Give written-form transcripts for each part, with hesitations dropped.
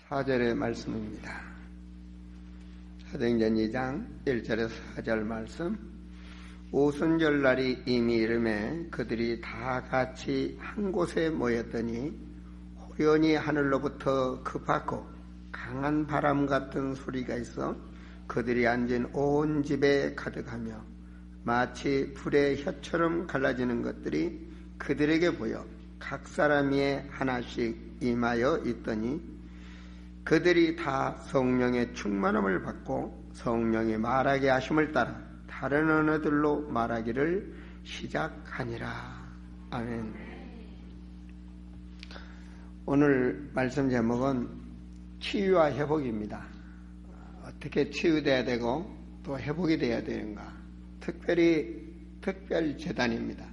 4절의 말씀입니다. 사도행전 2장 1절에서 4절 말씀. 오순절날이 이미 이르매 그들이 다 같이 한 곳에 모였더니 호련히 하늘로부터 급하고 강한 바람 같은 소리가 있어 그들이 앉은 온 집에 가득하며 마치 불의 혀처럼 갈라지는 것들이 그들에게 보여 각 사람 위에 하나씩 임하여 있더니 그들이 다 성령의 충만함을 받고 성령이 말하게 하심을 따라 다른 언어들로 말하기를 시작하니라. 아멘. 오늘 말씀 제목은 치유와 회복입니다. 어떻게 치유돼야 되고 또 회복이 돼야 되는가. 특별히 특별재단입니다.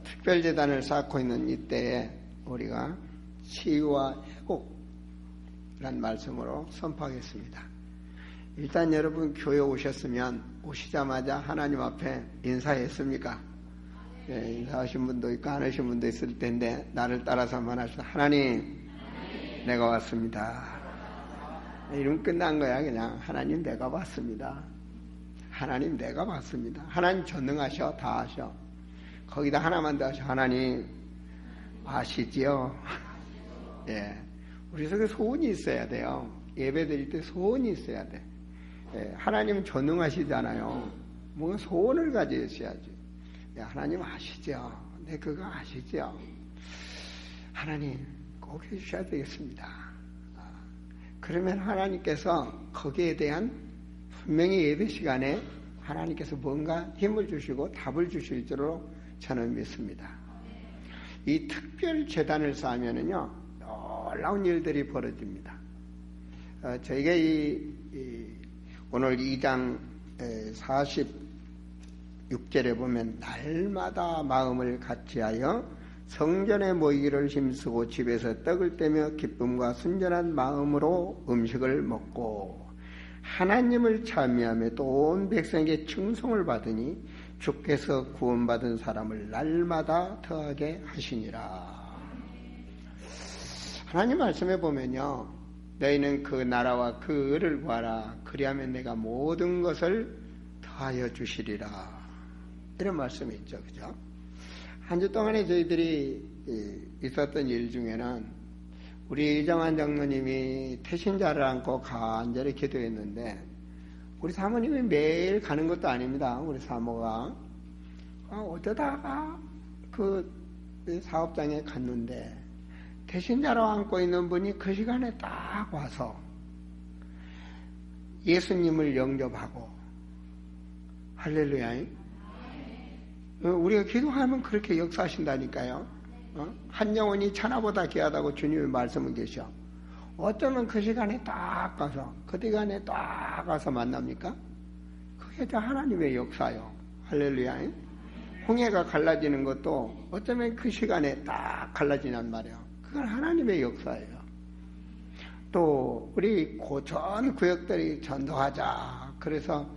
특별재단을 쌓고 있는 이때에 우리가 치유와 회복이라는 말씀으로 선포하겠습니다. 일단 여러분 교회 오셨으면 오시자마자 하나님 앞에 인사했습니까? 예, 인사하신 분도 있고 안 하신 분도 있을 텐데 나를 따라서만 하시다. 하나님, 내가 왔습니다. 이러면 끝난 거야. 그냥 하나님 내가 왔습니다. 하나님 내가 왔습니다. 하나님 전능하셔. 다 하셔. 거기다 하나만 더 하셔. 하나님 아시지요? 예, 우리 속에 소원이 있어야 돼요. 예배 드릴 때 소원이 있어야 돼. 예, 하나님은 전능하시잖아요. 뭔가 소원을 가지셔야지. 예, 하나님 아시죠? 네, 그거 아시죠? 하나님 꼭 해주셔야 되겠습니다. 그러면 하나님께서 거기에 대한 분명히 예배 시간에 하나님께서 뭔가 힘을 주시고 답을 주실 줄로 저는 믿습니다. 이 특별 재단을 쌓으면은요, 놀라운 일들이 벌어집니다. 저희가 오늘 2장 46절에 보면 날마다 마음을 같이하여 성전에 모이기를 힘쓰고 집에서 떡을 떼며 기쁨과 순전한 마음으로 음식을 먹고 하나님을 찬미하며 또 온 백성에게 충성을 받으니 주께서 구원받은 사람을 날마다 더하게 하시니라. 하나님 말씀에 보면요, 너희는 그 나라와 그 의를 구하라. 그리하면 내가 모든 것을 더하여 주시리라. 이런 말씀이 있죠. 그죠? 한 주 동안에 저희들이 있었던 일 중에는 우리 이정환 장로님이 태신자를 안고 간절히 기도했는데 우리 사모님이 매일 가는 것도 아닙니다. 우리 사모가 어쩌다가 그 사업장에 갔는데 태신자로 안고 있는 분이 그 시간에 딱 와서 예수님을 영접하고, 할렐루야. 우리가 기도하면 그렇게 역사하신다니까요. 한 영혼이 천하보다 귀하다고 주님의 말씀은 계셔. 어쩌면 그 시간에 딱 가서, 그 시간에 딱 가서 만납니까? 그게 다 하나님의 역사요. 할렐루야. 홍해가 갈라지는 것도 어쩌면 그 시간에 딱 갈라지란 말이에요. 그건 하나님의 역사예요. 또 우리 고전 구역들이 전도하자. 그래서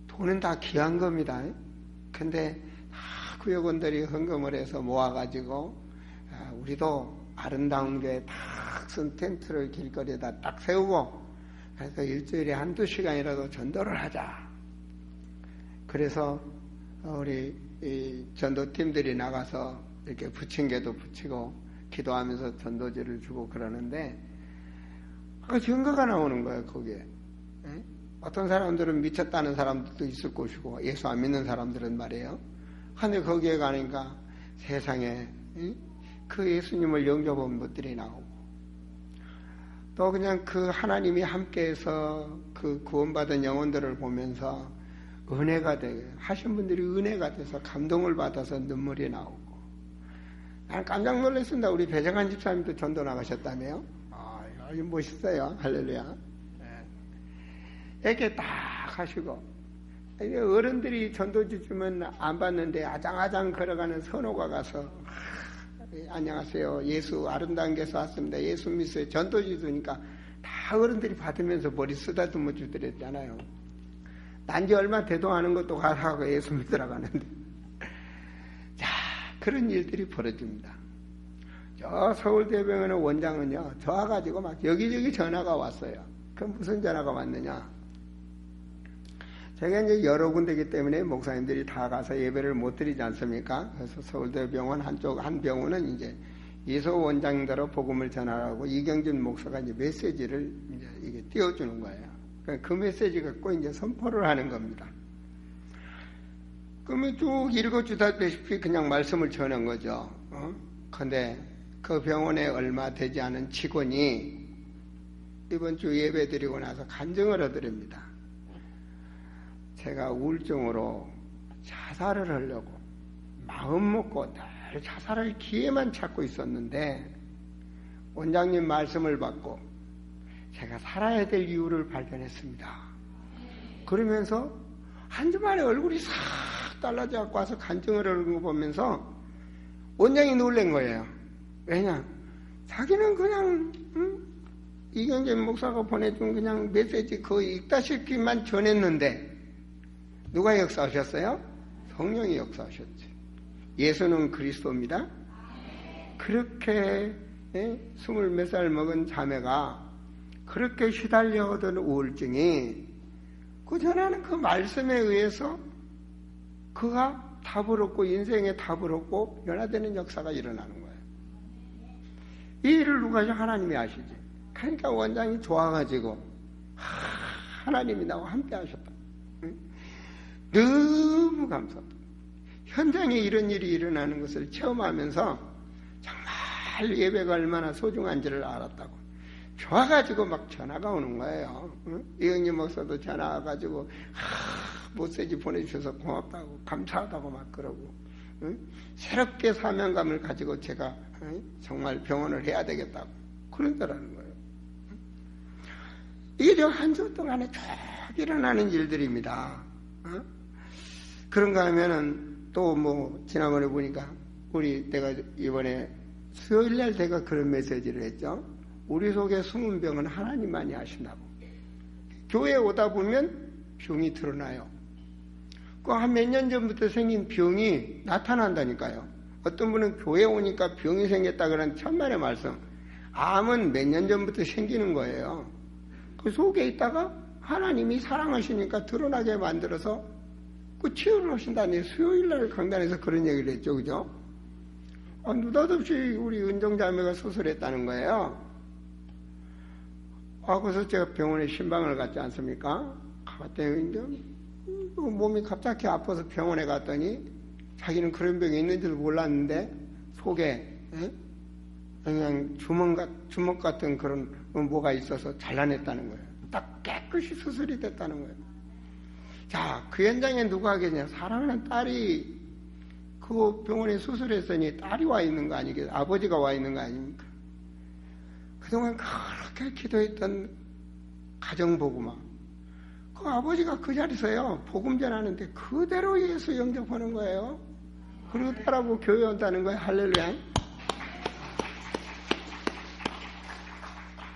돈은 다 귀한 겁니다. 근데 다 구역원들이 헌금을 해서 모아가지고 우리도 아름다운 게 딱 쓴 텐트를 길거리에다 딱 세우고 그래서 일주일에 한두 시간이라도 전도를 하자. 그래서 우리 이 전도팀들이 나가서 이렇게 부침개도 붙이고 기도하면서 전도지를 주고 그러는데 증거가 나오는 거예요. 거기에 어떤 사람들은 미쳤다는 사람들도 있을 것이고 예수 안 믿는 사람들은 말이에요. 근데 거기에 가니까 세상에 그 예수님을 영접한 것들이 나오고 또 그냥 그 하나님이 함께해서 그 구원받은 영혼들을 보면서 은혜가 되게 하신 분들이 은혜가 돼서 감동을 받아서 눈물이 나오고. 나는 깜짝 놀랐습니다. 우리 배정한 집사님도 전도 나가셨다며요? 이거 멋있어요. 할렐루야. 이렇게 딱 하시고, 어른들이 전도지 주면 안 받는데 아장아장 걸어가는 선호가 가서, 안녕하세요. 예수 아름다운 데서 왔습니다. 예수 믿어요. 전도지 주니까 다 어른들이 받으면서 머리 쓰다듬어 주더랬잖아요. 난지 얼마 되도 않은 것도 가서 예수 믿으러 가는데. 자, 그런 일들이 벌어집니다. 저 서울대병원의 원장은요, 저 와가지고 막 여기저기 전화가 왔어요. 그 무슨 전화가 왔느냐. 제가 이제 여러 군데이기 때문에 목사님들이 다 가서 예배를 못 드리지 않습니까? 그래서 서울대병원 한 병원은 이제 이소 원장대로 복음을 전하라고 이경준 목사가 이제 메시지를 이제 이게 띄워주는 거예요. 그 메시지 갖고 이제 선포를 하는 겁니다. 그러면 쭉 읽어주다시피 그냥 말씀을 전한 거죠. 근데 그 병원에 얼마 되지 않은 직원이 이번 주 예배 드리고 나서 간증을 하더랍니다. 제가 우울증으로 자살을 하려고 마음 먹고 늘 자살할 기회만 찾고 있었는데 원장님 말씀을 받고 제가 살아야 될 이유를 발견했습니다. 그러면서 한 주만에 얼굴이 싹 달라져 갖고 와서 간증을 하는 거 보면서 원장이 놀란 거예요. 왜냐? 자기는 그냥 이경재 목사가 보내준 그냥 메시지 그거 읽다시피만 전했는데 누가 역사하셨어요? 성령이 역사하셨지. 예수는 그리스도입니다. 그렇게 20몇 살 먹은 자매가 그렇게 시달려 오던 우울증이 그 전에는 그 말씀에 의해서 그가 답을 얻고 인생에 답을 얻고 변화되는 역사가 일어나는 거예요. 이 일을 누가 하죠? 하나님이 아시지. 그러니까 원장이 좋아가지고 하나님이 나와 함께 하셨다. 너무 감사하다. 현장에 이런 일이 일어나는 것을 체험하면서 정말 예배가 얼마나 소중한지를 알았다고. 좋아가지고 막 전화가 오는 거예요. 이영님 목사도 전화 와가지고 메시지 보내주셔서 고맙다고 감사하다고 막 그러고 새롭게 사명감을 가지고 제가 정말 병원을 해야 되겠다고 그런다라는 거예요. 이게 한 주 동안에 쭉 일어나는 일들입니다. 그런가 하면은 또 뭐 지난번에 보니까 내가 이번에 수요일날 제가 그런 메시지를 했죠. 우리 속에 숨은 병은 하나님만이 아신다고. 교회에 오다 보면 병이 드러나요. 그 한 몇 년 전부터 생긴 병이 나타난다니까요. 어떤 분은 교회에 오니까 병이 생겼다 그런 천만의 말씀. 암은 몇 년 전부터 생기는 거예요. 그 속에 있다가 하나님이 사랑하시니까 드러나게 만들어서 그 치유를 하신다니 수요일날 강단에서 그런 얘기를 했죠. 그죠? 느닷없이 우리 은정자매가 수술했다는 거예요. 그래서 제가 병원에 신방을 갔지 않습니까? 가봤더니 몸이 갑자기 아파서 병원에 갔더니 자기는 그런 병이 있는 줄 몰랐는데 속에 그냥 주먹 같은 그런 뭐가 있어서 잘라냈다는 거예요. 딱 깨끗이 수술이 됐다는 거예요. 자, 그 현장에 누가 하겠냐? 사랑하는 딸이 그 병원에 수술했으니 딸이 와 있는 거 아니겠어요? 아버지가 와 있는 거 아닙니까? 그동안 그렇게 기도했던 가정복음화. 그 아버지가 그 자리에서요, 복음 전하는데 그대로 예수 영접하는 거예요. 그리고 딸하고 교회 온다는 거예요. 할렐루야.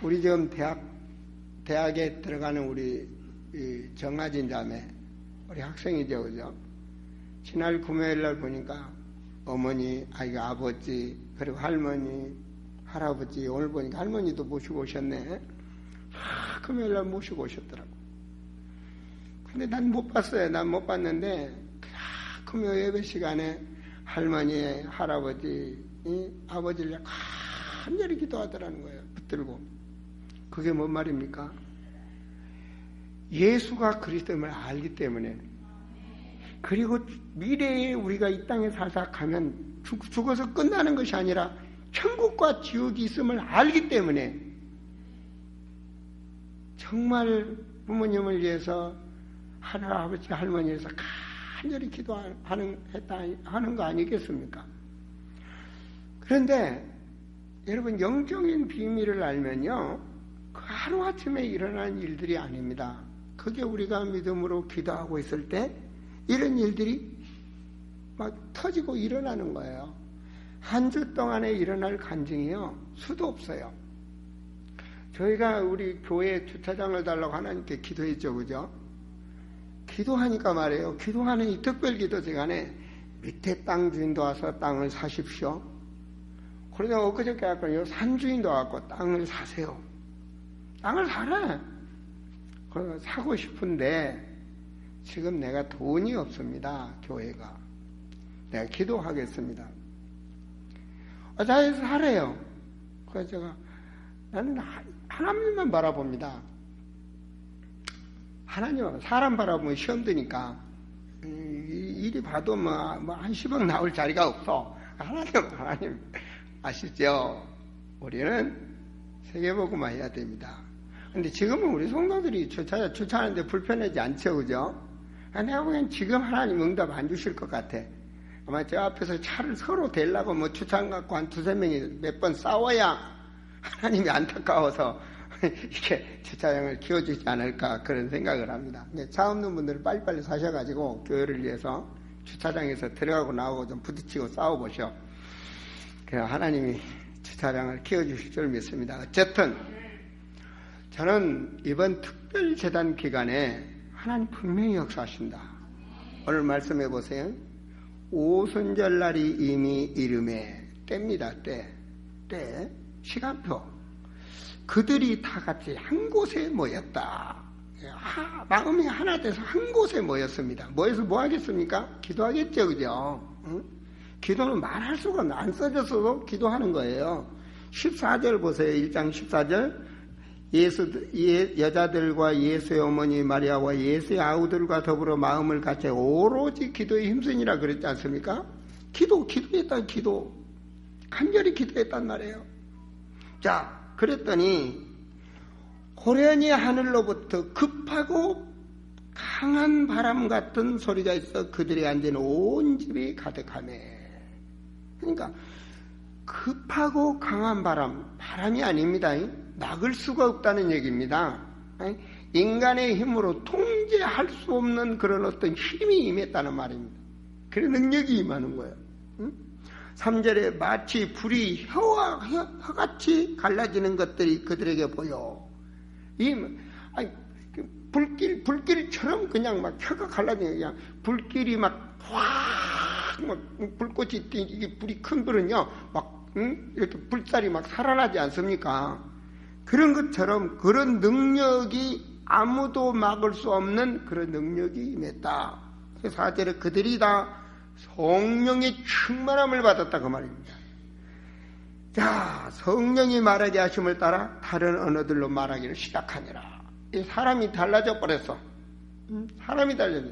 우리 지금 대학에 들어가는 우리 정아진 자매, 우리 학생이죠, 그죠? 지난 금요일 날 보니까 어머니, 아버지, 그리고 할머니, 할아버지, 오늘 보니까 할머니도 모시고 오셨네. 금요일 날 모시고 오셨더라고. 근데 난 못 봤어요. 난 못 봤는데, 금요일 예배 시간에 할머니, 할아버지, 아버지를 간절히 기도하더라는 거예요. 붙들고. 그게 뭔 말입니까? 예수가 그리스도임을 알기 때문에, 그리고 미래에 우리가 이 땅에 살다 가면 죽어서 끝나는 것이 아니라 천국과 지옥이 있음을 알기 때문에 정말 부모님을 위해서 할아버지 할머니를 위해서 간절히 기도하는 거 아니겠습니까? 그런데 여러분, 영적인 비밀을 알면요, 그 하루아침에 일어나는 일들이 아닙니다. 그게 우리가 믿음으로 기도하고 있을 때 이런 일들이 막 터지고 일어나는 거예요. 한 주 동안에 일어날 간증이요, 수도 없어요. 저희가 우리 교회 주차장을 달라고 하나님께 기도했죠, 그죠? 기도하니까 말이에요. 기도하는 이 특별 기도 시간에 밑에 땅 주인도 와서 땅을 사십시오. 그러다 엊그저께 아까 요 산주인도 와갖고 땅을 사세요. 땅을 사래. 그래서 사고 싶은데 지금 내가 돈이 없습니다. 교회가. 내가 기도하겠습니다. 자해서 사래요. 그래서 제가 나는 하나님만 바라봅니다. 하나님, 사람 바라보면 시험 드니까 이리 봐도 한 10억 나올 자리가 없어. 하나님 아시죠? 우리는 세계복음화 해야 됩니다. 근데 지금은 우리 성도들이 주차하는데 불편하지 않죠, 그죠? 내가 보기엔 지금 하나님 응답 안 주실 것 같아. 아마 저 앞에서 차를 서로 대려고 주차장 갖고 한 두세 명이 몇 번 싸워야 하나님이 안타까워서 이렇게 주차장을 키워주지 않을까 그런 생각을 합니다. 차 없는 분들은 빨리빨리 사셔가지고 교회를 위해서 주차장에서 들어가고 나오고 좀 부딪히고 싸워보셔. 그래야 하나님이 주차장을 키워주실 줄 믿습니다. 어쨌든 저는 이번 특별재단 기간에 하나님 분명히 역사하신다. 오늘 말씀해 보세요. 오순절날이 이미 이름에 때입니다. 때 시간표. 그들이 다 같이 한 곳에 모였다. 마음이 하나 돼서 한 곳에 모였습니다. 모여서 뭐 하겠습니까? 기도하겠죠, 그죠? 응? 기도는 말할 수가 없나. 안 써졌어도 기도하는 거예요. 14절 보세요. 1장 14절. 여자들과 예수의 어머니 마리아와 예수의 아우들과 더불어 마음을 같이 오로지 기도에 힘쓰니라 그랬지 않습니까? 기도했단 기도. 간절히 기도했단 말이에요. 자, 그랬더니 호련히 하늘로부터 급하고 강한 바람 같은 소리가 있어 그들이 앉은 온 집이 가득하네. 그러니까 급하고 강한 바람이 아닙니다. 막을 수가 없다는 얘기입니다. 인간의 힘으로 통제할 수 없는 그런 어떤 힘이 임했다는 말입니다. 그런 능력이 임하는 거예요. 3절에 마치 불이 혀같이 갈라지는 것들이 그들에게 보여. 불길처럼 그냥 막 혀가 갈라지는 그냥 불길이 막 불꽃이 이게 불이 큰 불은요 이렇게 불살이 막 살아나지 않습니까? 그런 것처럼 그런 능력이 아무도 막을 수 없는 그런 능력이 임했다. 4절에 그들이 다 성령의 충만함을 받았다 그 말입니다. 자, 성령이 말하게 하심을 따라 다른 언어들로 말하기를 시작하니라. 이 사람이 달라져 버렸어. 사람이 달라져.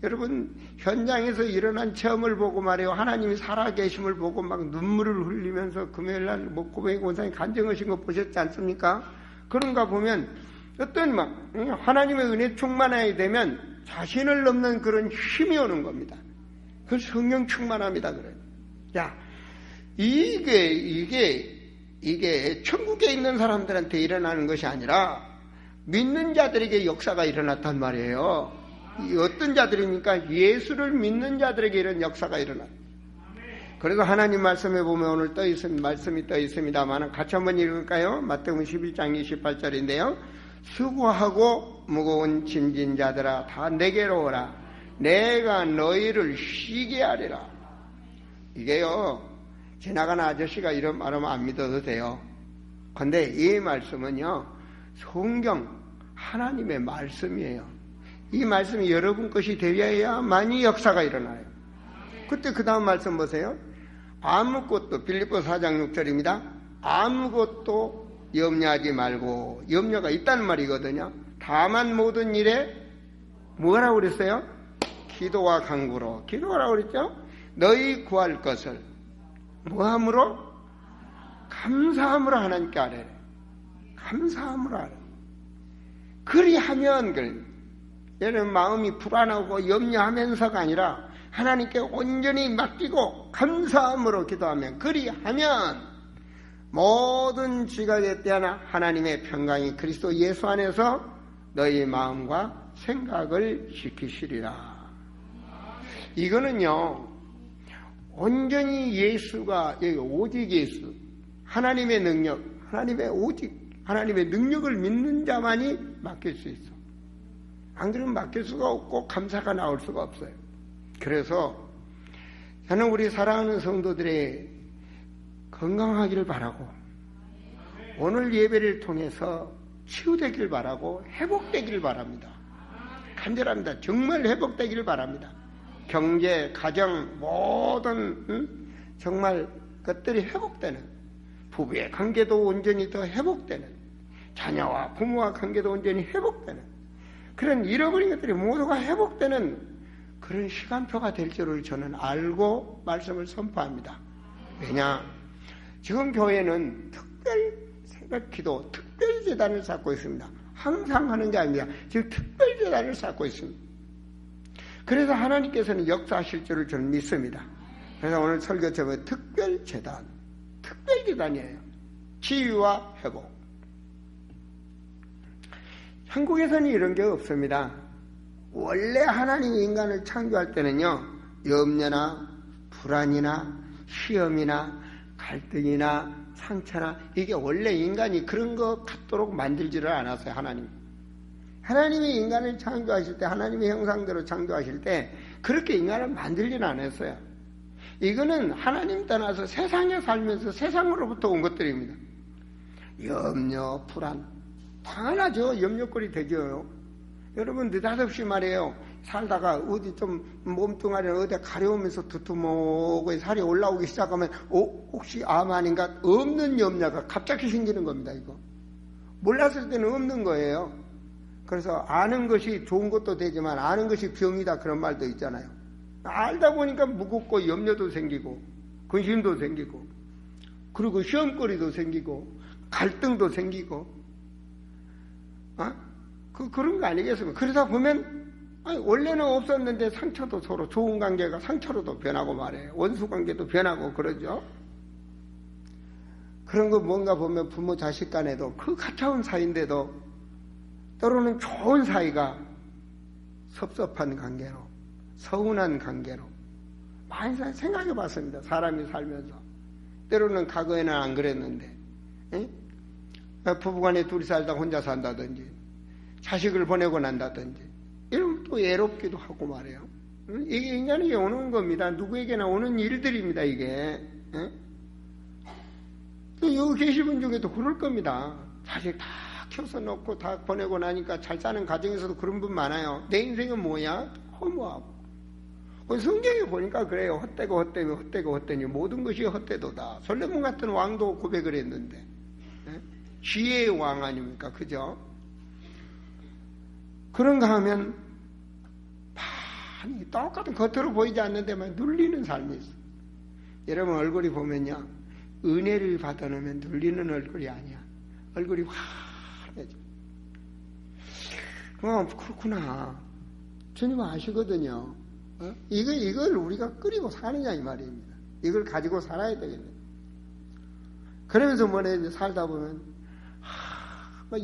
여러분 현장에서 일어난 체험을 보고 말이에요. 하나님이 살아계심을 보고 막 눈물을 흘리면서 금요일날 고백이 원장이 간증하신 거 보셨지 않습니까? 그런가 보면 어떤 하나님의 은혜 충만하게 되면 자신을 넘는 그런 힘이 오는 겁니다. 그 성령 충만합니다. 그래요. 야, 이게 천국에 있는 사람들한테 일어나는 것이 아니라 믿는 자들에게 역사가 일어났단 말이에요. 어떤 자들입니까? 예수를 믿는 자들에게 이런 역사가 일어났다. 그래서 하나님 말씀에 보면 오늘 말씀이 떠 있습니다만 같이 한번 읽을까요? 마태복음 11장 28절인데요. 수고하고 무거운 짐진 자들아 다 내게로 오라. 내가 너희를 쉬게 하리라. 이게요, 지나가는 아저씨가 이런 말하면 안 믿어도 돼요. 근데 이 말씀은요, 성경 하나님의 말씀이에요. 이 말씀이 여러분 것이 되어야만이 역사가 일어나요. 그때 그 다음 말씀 보세요. 아무것도, 빌립보서 4장 6절입니다. 아무것도 염려하지 말고, 염려가 있다는 말이거든요. 다만 모든 일에 뭐라고 그랬어요? 기도와 간구로. 기도하라고 그랬죠? 너희 구할 것을 뭐함으로? 감사함으로 하나님께 아뢰래. 감사함으로 아뢰래. 그리하면 얘는 마음이 불안하고 염려하면서가 아니라 하나님께 온전히 맡기고 감사함으로 기도하면, 그리하면 모든 지각에 대한 하나님의 평강이 그리스도 예수 안에서 너희 마음과 생각을 지키시리라. 이거는요, 온전히 예수가, 오직 예수, 하나님의 능력, 하나님의 능력을 믿는 자만이 맡길 수 있어. 안 그러면 맡길 수가 없고 감사가 나올 수가 없어요. 그래서 저는 우리 사랑하는 성도들의 건강하기를 바라고 오늘 예배를 통해서 치유되기를 바라고 회복되기를 바랍니다. 간절합니다. 정말 회복되기를 바랍니다. 경제, 가정 모든 정말 것들이 회복되는 부부의 관계도 온전히 더 회복되는 자녀와 부모와 관계도 온전히 회복되는 그런 잃어버린 것들이 모두가 회복되는 그런 시간표가 될 줄을 저는 알고 말씀을 선포합니다. 왜냐? 지금 교회는 특별 새벽기도, 특별재단을 쌓고 있습니다. 항상 하는 게 아닙니다. 지금 특별재단을 쌓고 있습니다. 그래서 하나님께서는 역사하실 줄을 저는 믿습니다. 그래서 오늘 설교 제목은 특별재단, 특별재단이에요. 치유와 회복. 한국에서는 이런 게 없습니다. 원래 하나님이 인간을 창조할 때는요, 염려나 불안이나 시험이나 갈등이나 상처나 이게 원래 인간이 그런 것 같도록 만들지를 않았어요. 하나님이 인간을 창조하실 때 하나님의 형상대로 창조하실 때 그렇게 인간을 만들지는 않았어요. 이거는 하나님 떠나서 세상에 살면서 세상으로부터 온 것들입니다. 염려, 불안 당연하죠. 염려거리 되죠. 여러분 느닷없이 말이에요. 살다가 어디 좀 몸뚱아리를 어디 가려우면서 두툼하고 살이 올라오기 시작하면 혹시 암 아닌가? 없는 염려가 갑자기 생기는 겁니다. 이거 몰랐을 때는 없는 거예요. 그래서 아는 것이 좋은 것도 되지만 아는 것이 병이다 그런 말도 있잖아요. 알다 보니까 무겁고 염려도 생기고 근심도 생기고 그리고 시험거리도 생기고 갈등도 생기고 그런 거 아니겠습니까? 그러다 보면 원래는 없었는데 상처도 서로 좋은 관계가 상처로도 변하고 말해요. 원수 관계도 변하고 그러죠. 그런 거 뭔가 보면 부모 자식 간에도 그 가까운 사이인데도 때로는 좋은 사이가 섭섭한 관계로 서운한 관계로 많이 생각해 봤습니다. 사람이 살면서 때로는 과거에는 안 그랬는데 부부간에 둘이 살다 혼자 산다든지 자식을 보내고 난다든지 이러면 또 애롭기도 하고 말이에요. 이게 인간에게 오는 겁니다. 누구에게나 오는 일들입니다. 이게 또 여기 계신 분 중에도 그럴 겁니다. 자식 다 키워서 놓고 다 보내고 나니까 잘 사는 가정에서도 그런 분 많아요. 내 인생은 뭐야? 허무하고 성경에 보니까 그래요. 헛되고 헛되며 헛되고 헛되니 모든 것이 헛되도다. 솔로몬 같은 왕도 고백을 했는데 지혜의 왕 아닙니까? 그죠? 그런가 하면 많이 똑같은 겉으로 보이지 않는 데만 눌리는 삶이 있어. 여러분 얼굴이 보면요. 은혜를 받아놓으면 눌리는 얼굴이 아니야. 얼굴이 환해져. 그렇구나. 주님 아시거든요. 이걸 우리가 끓이고 사느냐 이 말입니다. 이걸 가지고 살아야 되겠네. 그러면서 뭐래 살다 보면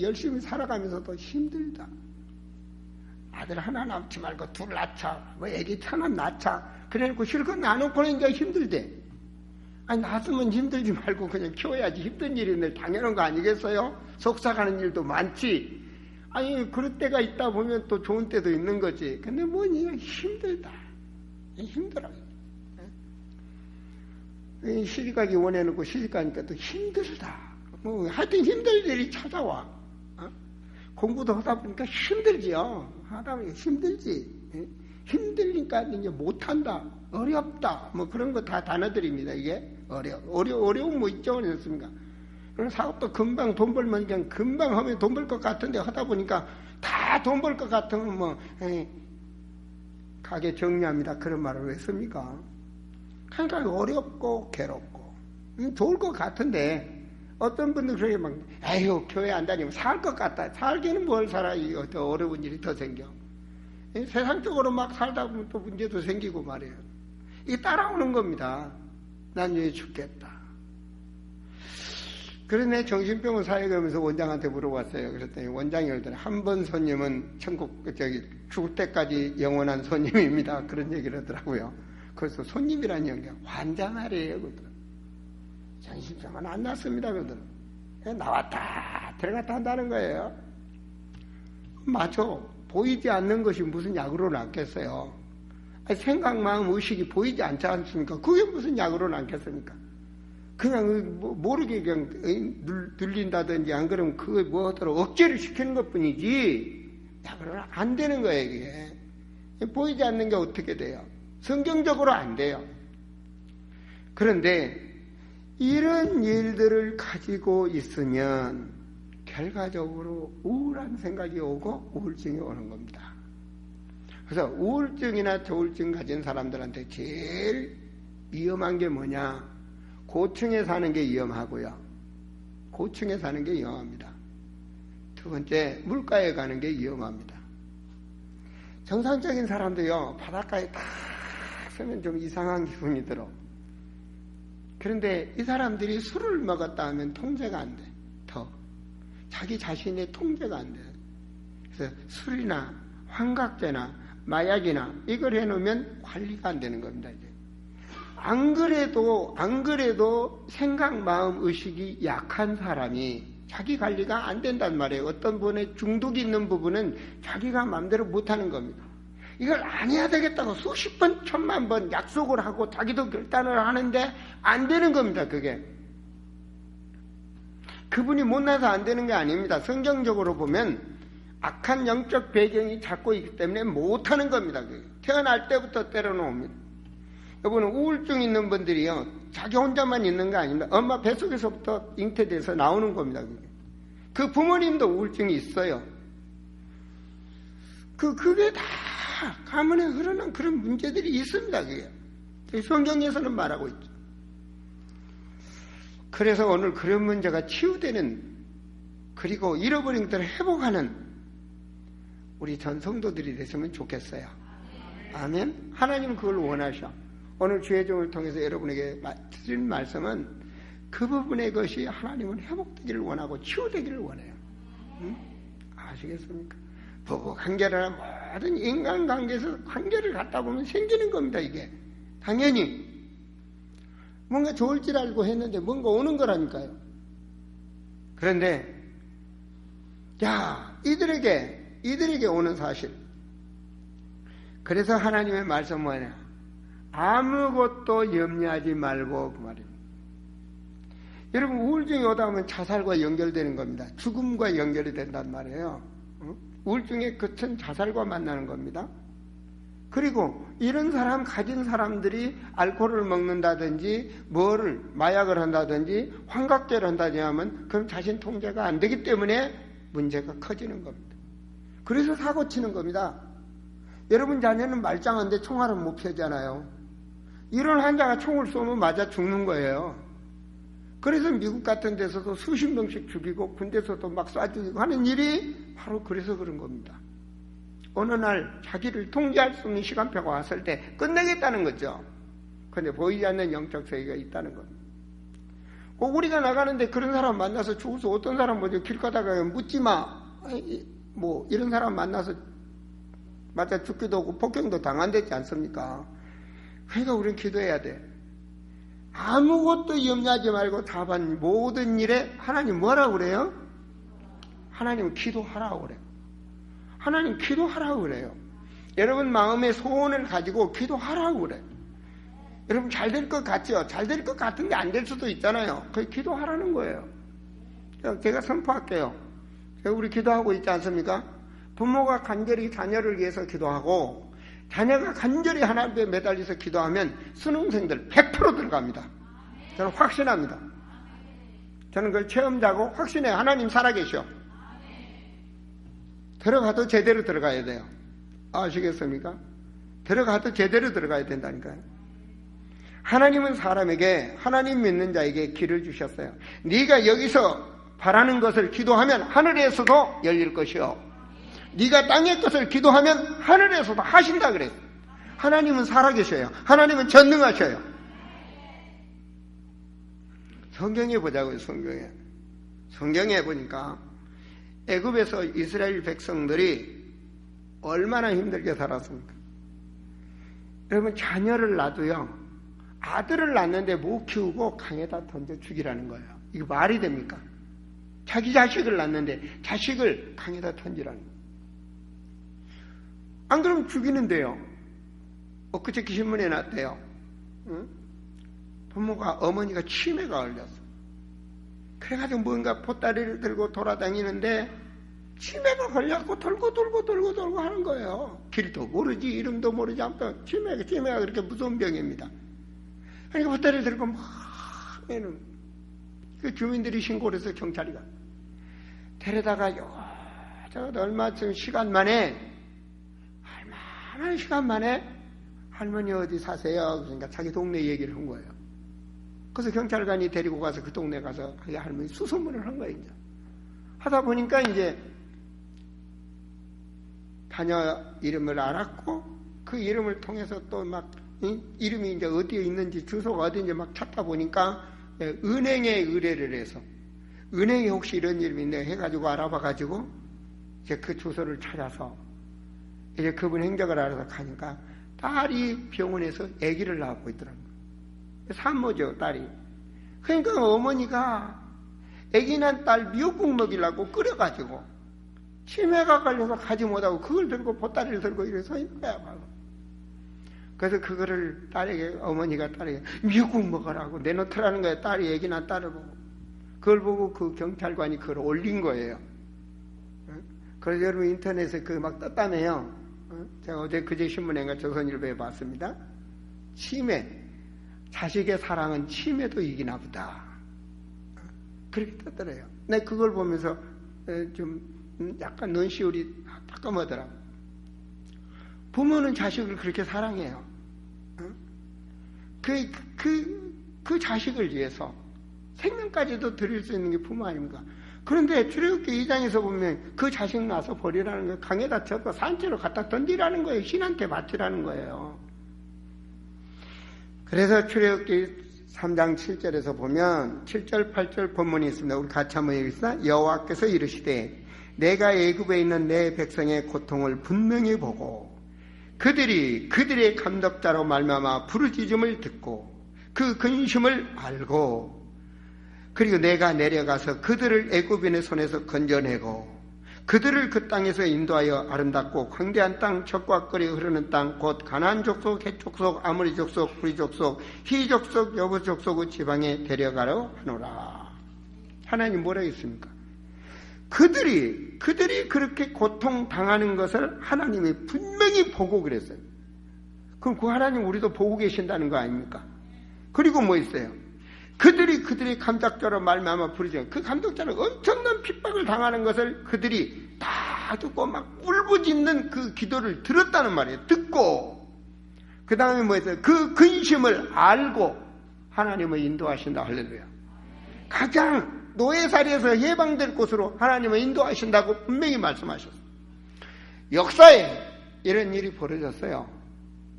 열심히 살아가면서도 힘들다. 아들 하나 낳지 말고 둘 낳자. 애기 하나 낳자. 그래놓고 실컷 낳아놓고는 이제 힘들대. 낳았으면 힘들지 말고 그냥 키워야지. 힘든 일인데 당연한 거 아니겠어요? 속삭하는 일도 많지. 그럴 때가 있다 보면 또 좋은 때도 있는 거지. 근데 힘들다. 힘들어요. 시집가기 원해놓고 시집가니까 또 힘들다. 하여튼 힘들 일이 찾아와. 공부도 하다 보니까 힘들지요. 하다 보니까 힘들지. 힘들니까 이제 못한다. 어렵다. 그런 거 다 단어들입니다. 이게 어려움 뭐 있죠? 그렇습니까? 그럼 사업도 금방 돈 벌면 그냥 금방 하면 돈 벌 것 같은데 하다 보니까 다 돈 벌 것 같으면 가게 정리합니다. 그런 말을 왜 씁니까? 그러니까 어렵고 괴롭고 좋을 것 같은데 어떤 분들 그렇게 막 아유 교회 안 다니면 살 것 같다. 살기는 뭘 살아. 더 어려운 일이 더 생겨. 세상적으로 막 살다 보면 또 문제도 생기고 말이에요. 이 따라오는 겁니다. 난 이제 죽겠다. 그래서 내 정신병원 사역하면서 원장한테 물어봤어요. 그랬더니 원장이 그러더니 한 번 손님은 천국 죽을 때까지 영원한 손님입니다. 그런 얘기를 하더라고요. 그래서 손님이라는 얘기가 환자 말이에요. 그러더라고요. 정신병원 안 났습니다. 그러더라고요. 나왔다 들어갔다 한다는 거예요. 맞아. 보이지 않는 것이 무슨 약으로 낫겠어요. 생각, 마음, 의식이 보이지 않지 않습니까? 그게 무슨 약으로 낫겠습니까? 그냥 모르게 그냥 눌린다든지 안 그러면 그거 뭐하더라도 억제를 시키는 것 뿐이지. 야, 그러나 안 되는 거예요, 이게. 보이지 않는 게 어떻게 돼요? 성경적으로 안 돼요. 그런데 이런 일들을 가지고 있으면 결과적으로 우울한 생각이 오고 우울증이 오는 겁니다. 그래서 우울증이나 조울증 가진 사람들한테 제일 위험한 게 뭐냐? 고층에 사는 게 위험하고요. 고층에 사는 게 위험합니다. 두 번째, 물가에 가는 게 위험합니다. 정상적인 사람도요, 바닷가에 딱 서면 좀 이상한 기분이 들어. 그런데 이 사람들이 술을 먹었다 하면 통제가 안 돼. 더. 자기 자신의 통제가 안 돼. 그래서 술이나 환각제나 마약이나 이걸 해놓으면 관리가 안 되는 겁니다, 이제. 안 그래도 생각, 마음, 의식이 약한 사람이 자기 관리가 안 된단 말이에요. 어떤 분의 중독이 있는 부분은 자기가 마음대로 못하는 겁니다. 이걸 안 해야 되겠다고 수십 번, 천만 번 약속을 하고 자기도 결단을 하는데 안 되는 겁니다, 그게. 그분이 못나서 안 되는 게 아닙니다. 성경적으로 보면 악한 영적 배경이 잡고 있기 때문에 못하는 겁니다, 그게. 태어날 때부터 때려놓습니다. 여러분, 우울증 있는 분들이요, 자기 혼자만 있는 거 아닙니다. 엄마 뱃속에서부터 잉태돼서 나오는 겁니다, 그게. 그 부모님도 우울증이 있어요. 그게 다 가문에 흐르는 그런 문제들이 있습니다, 그게. 성경에서는 말하고 있죠. 그래서 오늘 그런 문제가 치유되는, 그리고 잃어버린 것들을 회복하는 우리 전 성도들이 됐으면 좋겠어요. 아멘? 하나님은 그걸 원하셔. 오늘 주의 종을 통해서 여러분에게 드린 말씀은 그 부분의 것이 하나님은 회복되기를 원하고 치유되기를 원해요. 응? 아시겠습니까? 부부 관계나 모든 인간관계에서 관계를 갖다 보면 생기는 겁니다, 이게. 당연히. 뭔가 좋을 줄 알고 했는데 뭔가 오는 거라니까요. 그런데, 야, 이들에게 오는 사실. 그래서 하나님의 말씀은 뭐냐? 아무것도 염려하지 말고, 그 말입니다. 여러분, 우울증이 오다 보면 자살과 연결되는 겁니다. 죽음과 연결이 된단 말이에요. 우울증의 끝은 자살과 만나는 겁니다. 그리고 이런 사람 가진 사람들이 알코올을 먹는다든지 마약을 한다든지 환각제를 한다든지 하면 그럼 자신 통제가 안 되기 때문에 문제가 커지는 겁니다. 그래서 사고 치는 겁니다. 여러분 자녀는 말짱한데 총알은 못 펴잖아요. 이런 환자가 총을 쏘면 맞아 죽는 거예요. 그래서 미국 같은 데서도 수십 명씩 죽이고 군대에서도 막 쏴죽이고 하는 일이 바로 그래서 그런 겁니다. 어느 날 자기를 통제할 수 있는 시간표가 왔을 때 끝내겠다는 거죠. 그런데 보이지 않는 영적 세계가 있다는 겁니다. 꼭 우리가 나가는데 그런 사람 만나서 죽어서 어떤 사람 먼저 길 가다가 묻지 마. 이런 사람 만나서 맞아 죽기도 하고 폭행도 당한댔지 않습니까? 그러니까 우리는 기도해야 돼. 아무것도 염려하지 말고 다만 모든 일에 하나님 뭐라고 그래요? 하나님 기도하라고 그래요. 하나님 기도하라고 그래요. 여러분 마음의 소원을 가지고 기도하라고 그래요. 여러분 잘 될 것 같죠? 잘 될 것 같은데 안 될 수도 있잖아요. 그게 기도하라는 거예요. 제가 선포할게요. 우리 기도하고 있지 않습니까? 부모가 간절히 자녀를 위해서 기도하고 자녀가 간절히 하나님께 매달려서 기도하면 수능생들 100% 들어갑니다. 저는 확신합니다. 저는 그걸 체험자고 확신해. 하나님 살아계셔. 들어가도 제대로 들어가야 돼요. 아시겠습니까? 들어가도 제대로 들어가야 된다니까요. 하나님은 사람에게, 하나님 믿는 자에게 길을 주셨어요. 네가 여기서 바라는 것을 기도하면 하늘에서도 열릴 것이요. 네가 땅의 것을 기도하면 하늘에서도 하신다 그랬어요. 하나님은 살아계셔요. 하나님은 전능하셔요. 성경에 보자고요. 성경에 보니까 애굽에서 이스라엘 백성들이 얼마나 힘들게 살았습니까? 여러분 자녀를 낳아도요, 아들을 낳는데 못 키우고 강에다 던져 죽이라는 거예요. 이거 말이 됩니까? 자기 자식을 낳는데 자식을 강에다 던지라는 거예요. 안 그러면 죽이는데요. 엊그저께 신문에 났대요. 응? 부모가, 어머니가 치매가 걸렸어. 그래가지고 뭔가 보따리를 들고 돌아다니는데 치매가 걸려갖고 돌고 하는 거예요. 길도 모르지, 이름도 모르지, 아무튼 치매가 그렇게 무서운 병입니다. 그러니까 보따리를 들고 막 해는 그 주민들이 신고를 해서 경찰이 가. 데려다가요. 얼마나 시간 만에 할머니 어디 사세요? 그러니까 자기 동네 얘기를 한 거예요. 그래서 경찰관이 데리고 가서 그 동네 가서 그 할머니 수소문을 한 거예요. 이제. 하다 보니까 이제 자녀 이름을 알았고 그 이름을 통해서 또 막 이름이 이제 어디에 있는지 주소가 어딘지 막 찾다 보니까 은행에 의뢰를 해서 은행에 혹시 이런 이름이 있네 해가지고 알아봐가지고 이제 그 주소를 찾아서 이제 그분 행적을 알아서 가니까 딸이 병원에서 아기를 낳고 있더라고요. 산모죠, 딸이. 그러니까 어머니가 아기 난 딸 미역국 먹이려고 끓여가지고 치매가 걸려서 가지 못하고 그걸 들고 보따리를 들고 이래 서 있는 거야, 바로. 그래서 그거를 어머니가 딸에게 미역국 먹으라고 내놓더라는 거예요. 딸이 아기 난 딸을 보고. 그걸 보고 그 경찰관이 그걸 올린 거예요. 그래서 여러분 인터넷에 그 막 떴다며요. 제가 어제 그제 신문인가 조선일보에 봤습니다. 치매. 자식의 사랑은 치매도 이기나 보다. 그렇게 떴더래요. 내 그걸 보면서 좀 약간 눈시울이 따끔하더라고. 부모는 자식을 그렇게 사랑해요. 그 자식을 위해서 생명까지도 드릴 수 있는 게 부모 아닙니까? 그런데 출애굽기 2장에서 보면 그 자식 낳아서 버리라는 거예요. 강에다 쳐서 산채로 갖다 던지라는 거예요. 신한테 바치라는 거예요. 그래서 출애굽기 3장 7절에서 보면 7절 8절 본문이 있습니다. 우리 같이 한번 읽읍시다. 여호와께서 이르시되 내가 애굽에 있는 내 백성의 고통을 분명히 보고 그들의 감독자로 말미암아 부르짖음을 듣고 그 근심을 알고 그리고 내가 내려가서 그들을 애굽인의 손에서 건져내고 그들을 그 땅에서 인도하여 아름답고 광대한 땅, 젖과 끓이 흐르는 땅, 곧 가나안 족속, 헷 족속, 아모리 족속, 브리 족속, 히 족속, 여부 족속의 지방에 데려가려 하노라. 하나님 뭐라 했습니까? 그들이 그렇게 고통당하는 것을 하나님이 분명히 보고 그랬어요. 그럼 그 하나님 우리도 보고 계신다는 거 아닙니까? 그리고 뭐 있어요? 그들이 감독자로 말미암아 부르짖어. 그 감독자는 엄청난 핍박을 당하는 것을 그들이 다 듣고 막 울부짖는 그 기도를 들었다는 말이에요. 듣고 그 다음에 뭐 했어요? 그 근심을 알고 하나님을 인도하신다. 할렐루야. 가장 노예살이에서 해방될 곳으로 하나님을 인도하신다고 분명히 말씀하셨어요. 역사에 이런 일이 벌어졌어요.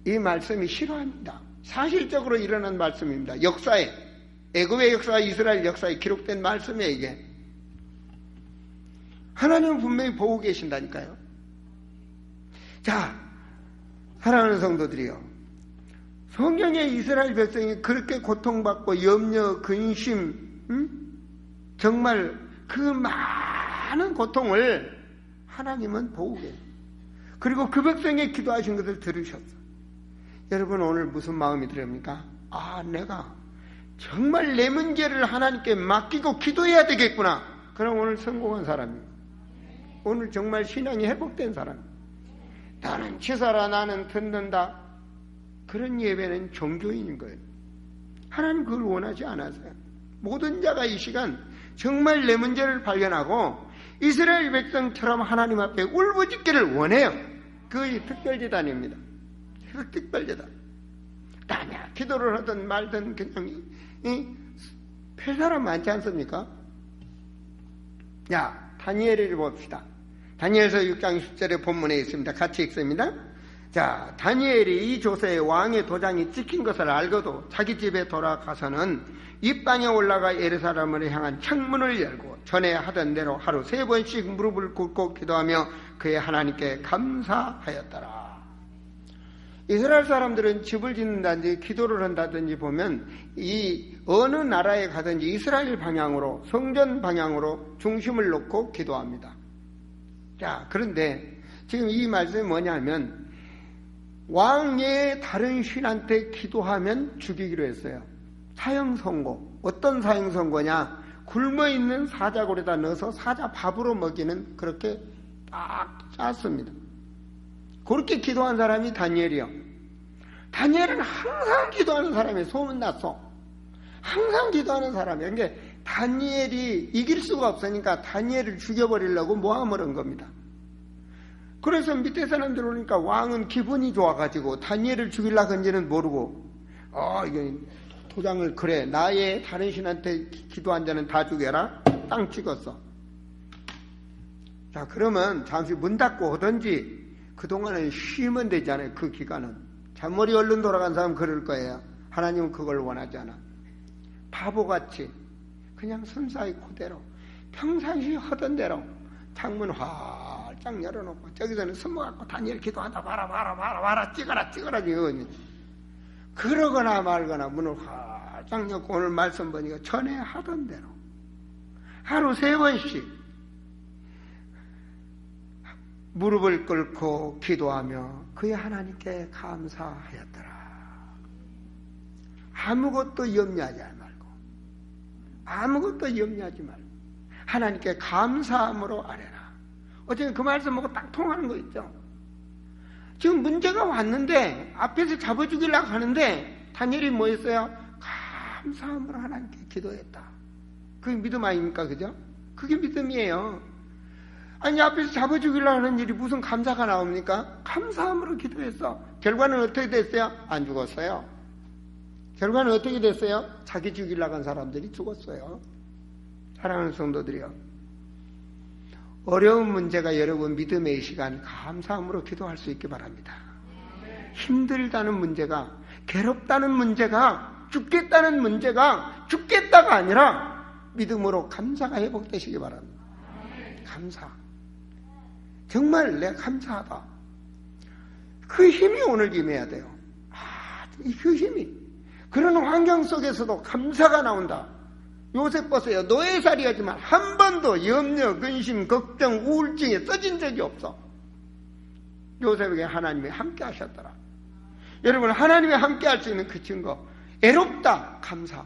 이 말씀이 실화입니다. 사실적으로 일어난 말씀입니다. 역사에 애굽의 역사, 이스라엘 역사에 기록된 말씀이에요. 이게 하나님은 분명히 보고 계신다니까요. 자, 사랑하는 성도들이요, 성경에 이스라엘 백성이 그렇게 고통받고 염려, 근심, 정말 그 많은 고통을 하나님은 보고 계세요. 그리고 그 백성이 기도하신 것을 들으셨어요. 여러분 오늘 무슨 마음이 들습니까? 아, 내가 정말 내 문제를 하나님께 맡기고 기도해야 되겠구나. 그럼 오늘 성공한 사람이에요. 오늘 정말 신앙이 회복된 사람이에요. 나는 치사라, 나는 듣는다. 그런 예배는 종교인인 거예요. 하나님 그걸 원하지 않았어요. 모든 자가 이 시간 정말 내 문제를 발견하고 이스라엘 백성처럼 하나님 앞에 울부짖기를 원해요. 그것이 특별제단입니다. 그 특별제단. 나냐 기도를 하든 말든 그냥 별 사람 많지 않습니까? 야, 다니엘을 봅시다. 다니엘서 6장 10절의 본문에 있습니다. 같이 읽습니다. 자, 다니엘이 이 조세의 왕의 도장이 찍힌 것을 알고도 자기 집에 돌아가서는 입방에 올라가 예루살렘을 향한 창문을 열고 전에 하던 대로 하루 3번씩 무릎을 꿇고 기도하며 그의 하나님께 감사하였더라. 이스라엘 사람들은 집을 짓는다든지 기도를 한다든지 보면 이 어느 나라에 가든지 이스라엘 방향으로, 성전 방향으로 중심을 놓고 기도합니다. 자, 그런데 지금 이 말씀이 뭐냐면 왕의 다른 신한테 기도하면 죽이기로 했어요. 사형 선고. 어떤 사형 선고냐? 굶어 있는 사자굴에다 넣어서 사자 밥으로 먹이는, 그렇게 딱 짰습니다. 그렇게 기도한 사람이 다니엘이요. 다니엘은 항상 기도하는 사람이 소문났어. 항상 기도하는 사람이야. 그러니까 다니엘이 이길 수가 없으니까 다니엘을 죽여버리려고 모함을 한 겁니다. 그래서 밑에 사람들 오니까 왕은 기분이 좋아가지고 다니엘을 죽이려고 한지는 모르고, 이게 도장을, 그래, 나의 다른 신한테 기도한 자는 다 죽여라. 땅 찍었어. 자, 그러면 잠시 문 닫고 하든지, 그동안은 쉬면 되잖아요. 그 기간은. 잔머리 얼른 돌아간 사람 그럴 거예요. 하나님은 그걸 원하지 않아. 바보같이 그냥 순사히 그대로 평상시 하던 대로 창문 활짝 열어놓고, 저기서는 숨어갖고 다니엘 기도한다. 봐라 찍어라 지금. 그러거나 말거나 문을 활짝 열고, 오늘 말씀 보니까 전에 하던 대로 하루 3번씩 무릎을 꿇고 기도하며 그의 하나님께 감사하였더라. 아무것도 염려하지 말고, 아무것도 염려하지 말고 하나님께 감사함으로 아뢰라. 어쨌든 그 말씀 보고 딱 통하는 거 있죠. 지금 문제가 왔는데 앞에서 잡아 죽이려고 하는데 다니엘이 뭐 했어요? 감사함으로 하나님께 기도했다. 그게 믿음 아닙니까? 그죠? 그게 믿음이에요. 아니, 앞에서 잡아 죽이려고 하는 일이 무슨 감사가 나옵니까? 감사함으로 기도했어. 결과는 어떻게 됐어요? 안 죽었어요. 결과는 어떻게 됐어요? 자기 죽이려고 한 사람들이 죽었어요. 사랑하는 성도들이요, 어려운 문제가 여러분 믿음의 시간 감사함으로 기도할 수 있기 바랍니다. 힘들다는 문제가, 괴롭다는 문제가, 죽겠다는 문제가 죽겠다가 아니라 믿음으로 감사가 회복되시기 바랍니다. 감사. 정말 내가 감사하다. 그 힘이 오늘 임해야 돼요. 그 힘이. 그런 환경 속에서도 감사가 나온다. 요셉 보세요. 노예살이하지만 한 번도 염려, 근심, 걱정, 우울증에 써진 적이 없어. 요셉에게 하나님이 함께 하셨더라. 여러분, 하나님이 함께 할 수 있는 그 증거. 애롭다, 감사.